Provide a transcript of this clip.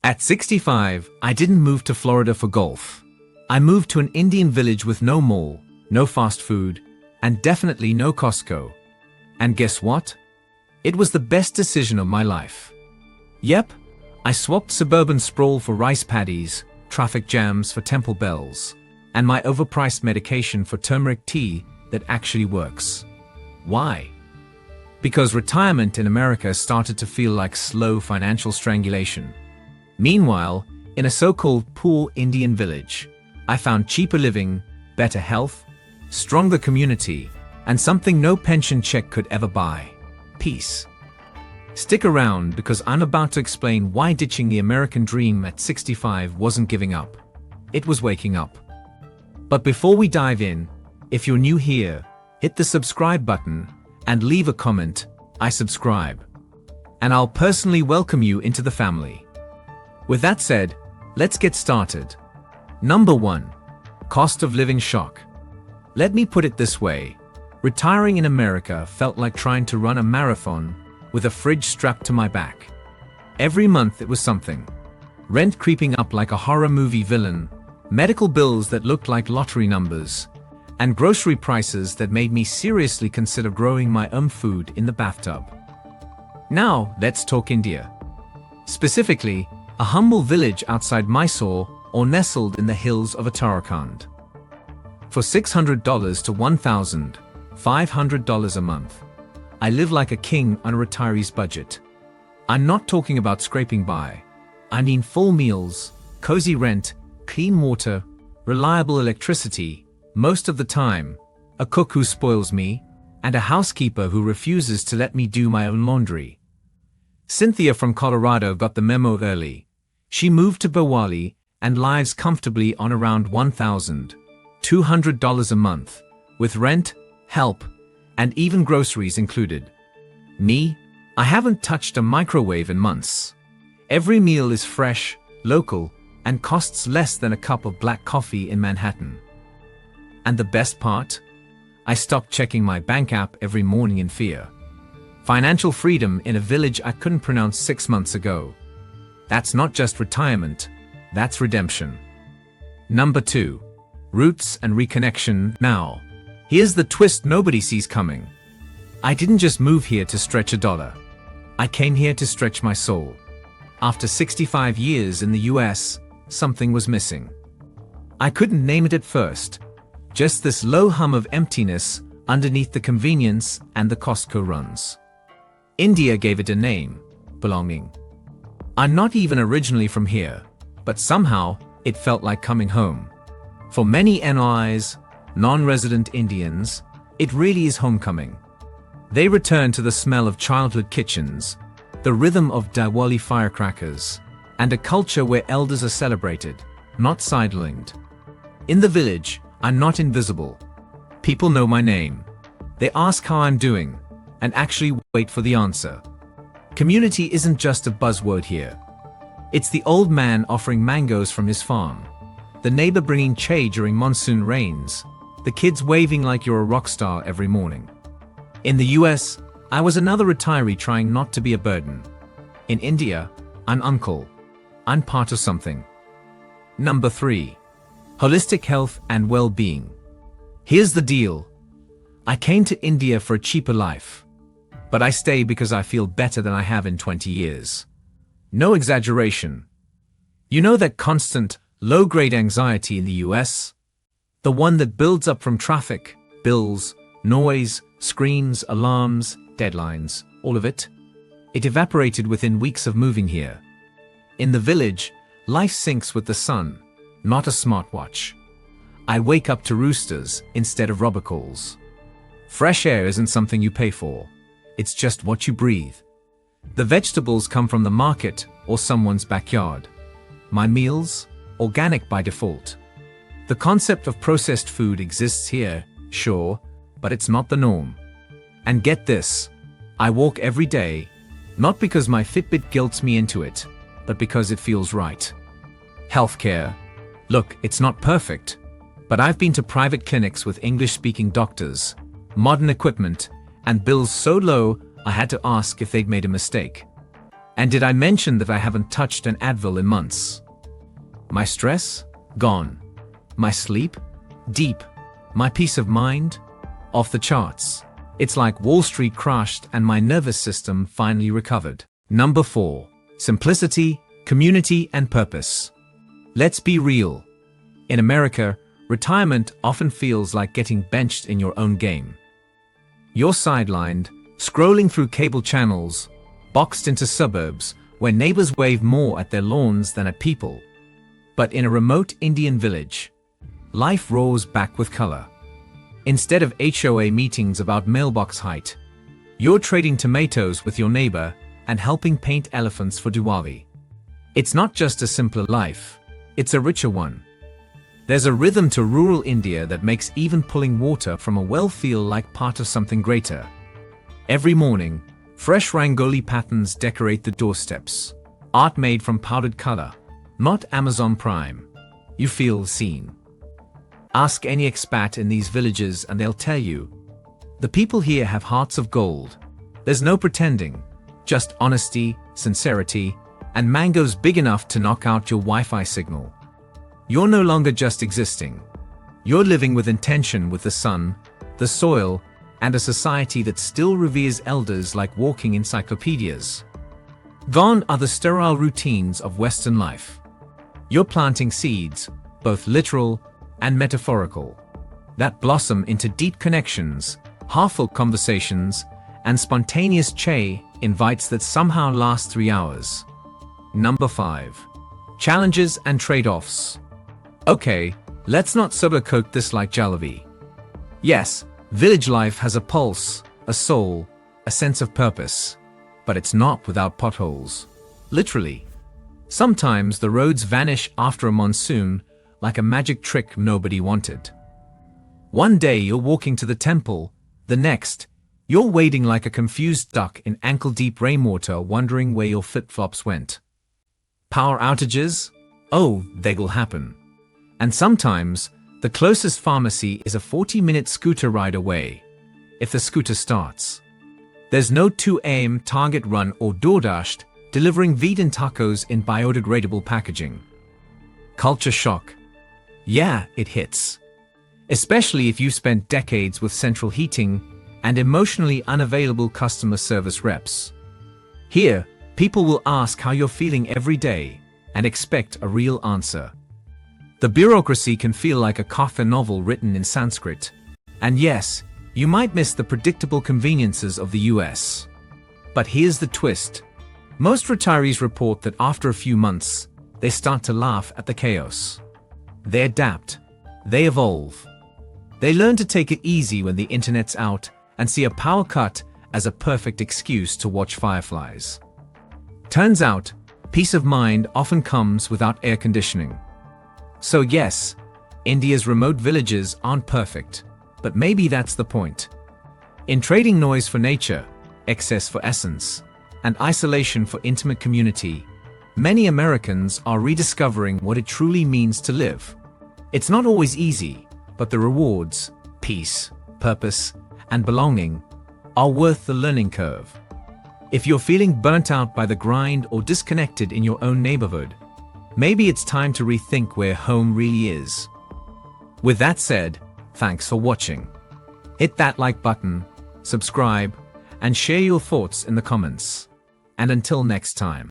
At 65, I didn't move to Florida for golf. I moved to an Indian village with no mall, no fast food, and definitely no Costco. And guess what? It was the best decision of my life. Yep, I swapped suburban sprawl for rice paddies, traffic jams for temple bells, and my overpriced medication for turmeric tea that actually works. Why? Because retirement in America started to feel like slow financial strangulation. Meanwhile, in a so-called poor Indian village, I found cheaper living, better health, stronger community, and something no pension check could ever buy: peace. Stick around because I'm about to explain why ditching the American dream at 65 wasn't giving up. It was waking up. But before we dive in, if you're new here, hit the subscribe button and leave a comment. I subscribe. And I'll personally welcome you into the family. With that said, let's get started. Number 1. Cost of living shock. Let me put it this way. Retiring in America felt like trying to run a marathon with a fridge strapped to my back. Every month it was something. Rent creeping up like a horror movie villain, medical bills that looked like lottery numbers, and grocery prices that made me seriously consider growing my own food in the bathtub. Now, let's talk India. Specifically, a humble village outside Mysore or nestled in the hills of Uttarakhand. For $600 to $1,500 a month, I live like a king on a retiree's budget. I'm not talking about scraping by. I mean full meals, cozy rent, clean water, reliable electricity, most of the time, a cook who spoils me, and a housekeeper who refuses to let me do my own laundry. Cynthia from Colorado got the memo early. She moved to Bawali and lives comfortably on around $1,200 a month, with rent, help, and even groceries included. Me? I haven't touched a microwave in months. Every meal is fresh, local, and costs less than a cup of black coffee in Manhattan. And the best part? I stopped checking my bank app every morning in fear. Financial freedom in a village I couldn't pronounce 6 months ago. That's not just retirement, that's redemption. Number 2. Roots and reconnection. Now, here's the twist nobody sees coming. I didn't just move here to stretch a dollar. I came here to stretch my soul. After 65 years in the US, something was missing. I couldn't name it at first. Just this low hum of emptiness underneath the convenience and the Costco runs. India gave it a name: belonging. I'm not even originally from here, but somehow it felt like coming home. For many NRIs, non-resident Indians, it really is homecoming. They return to the smell of childhood kitchens, the rhythm of Diwali firecrackers, and a culture where elders are celebrated, not sidelined. In the village, I'm not invisible. People know my name. They ask how I'm doing, and actually wait for the answer. Community isn't just a buzzword here. It's the old man offering mangoes from his farm, the neighbor bringing chai during monsoon rains, the kids waving like you're a rock star every morning. In the US, I was another retiree trying not to be a burden. In India, I'm uncle. I'm part of something. Number 3. Holistic health and well-being. Here's the deal. I came to India for a cheaper life. But I stay because I feel better than I have in 20 years. No exaggeration. You know that constant, low-grade anxiety in the US? The one that builds up from traffic, bills, noise, screens, alarms, deadlines, all of it? It evaporated within weeks of moving here. In the village, life syncs with the sun, not a smartwatch. I wake up to roosters instead of robocalls. Fresh air isn't something you pay for. It's just what you breathe. The vegetables come from the market or someone's backyard. My meals? Organic by default. The concept of processed food exists here, sure, but it's not the norm. And get this, I walk every day, not because my Fitbit guilts me into it, but because it feels right. Healthcare. Look, it's not perfect, but I've been to private clinics with English-speaking doctors, modern equipment, and bills so low I had to ask if they'd made a mistake. And did I mention that I haven't touched an Advil in months? My stress? Gone. My sleep? Deep. My peace of mind? Off the charts. It's like Wall Street crashed and my nervous system finally recovered. Number 4. Simplicity, community, and purpose. Let's be real. In America, retirement often feels like getting benched in your own game. You're sidelined, scrolling through cable channels, boxed into suburbs where neighbors wave more at their lawns than at people. But in a remote Indian village, life roars back with color. Instead of HOA meetings about mailbox height, you're trading tomatoes with your neighbor and helping paint elephants for Diwali. It's not just a simpler life, it's a richer one. There's a rhythm to rural India that makes even pulling water from a well feel like part of something greater. Every morning, fresh rangoli patterns decorate the doorsteps, art made from powdered color, not Amazon Prime. You feel seen. Ask any expat in these villages and they'll tell you, the people here have hearts of gold. There's no pretending, just honesty, sincerity, and mangoes big enough to knock out your Wi-Fi signal. You're no longer just existing. You're living with intention with the sun, the soil, and a society that still reveres elders like walking encyclopedias. Gone are the sterile routines of Western life. You're planting seeds, both literal and metaphorical, that blossom into deep connections, heartful conversations, and spontaneous chai invites that somehow last 3 hours. Number 5. Challenges and trade-offs. Okay, let's not sugarcoat this like jalebi. Yes, village life has a pulse, a soul, a sense of purpose, but it's not without potholes. Literally. Sometimes the roads vanish after a monsoon like a magic trick nobody wanted. One day you're walking to the temple, the next, you're wading like a confused duck in ankle-deep rainwater wondering where your flip-flops went. Power outages? Oh, they will happen. And sometimes, the closest pharmacy is a 40-minute scooter ride away, if the scooter starts. There's no 2 a.m. Target run or DoorDash delivering vegan tacos in biodegradable packaging. Culture shock. Yeah, it hits. Especially if you've spent decades with central heating and emotionally unavailable customer service reps. Here, people will ask how you're feeling every day and expect a real answer. The bureaucracy can feel like a Kafka novel written in Sanskrit. And yes, you might miss the predictable conveniences of the US. But here's the twist. Most retirees report that after a few months, they start to laugh at the chaos. They adapt. They evolve. They learn to take it easy when the internet's out and see a power cut as a perfect excuse to watch fireflies. Turns out, peace of mind often comes without air conditioning. So yes, India's remote villages aren't perfect, but maybe that's the point. In trading noise for nature, excess for essence, and isolation for intimate community, many Americans are rediscovering what it truly means to live. It's not always easy, but the rewards, peace, purpose, and belonging are worth the learning curve. If you're feeling burnt out by the grind or disconnected in your own neighborhood, maybe it's time to rethink where home really is. With that said, thanks for watching. Hit that like button, subscribe, and share your thoughts in the comments. And until next time.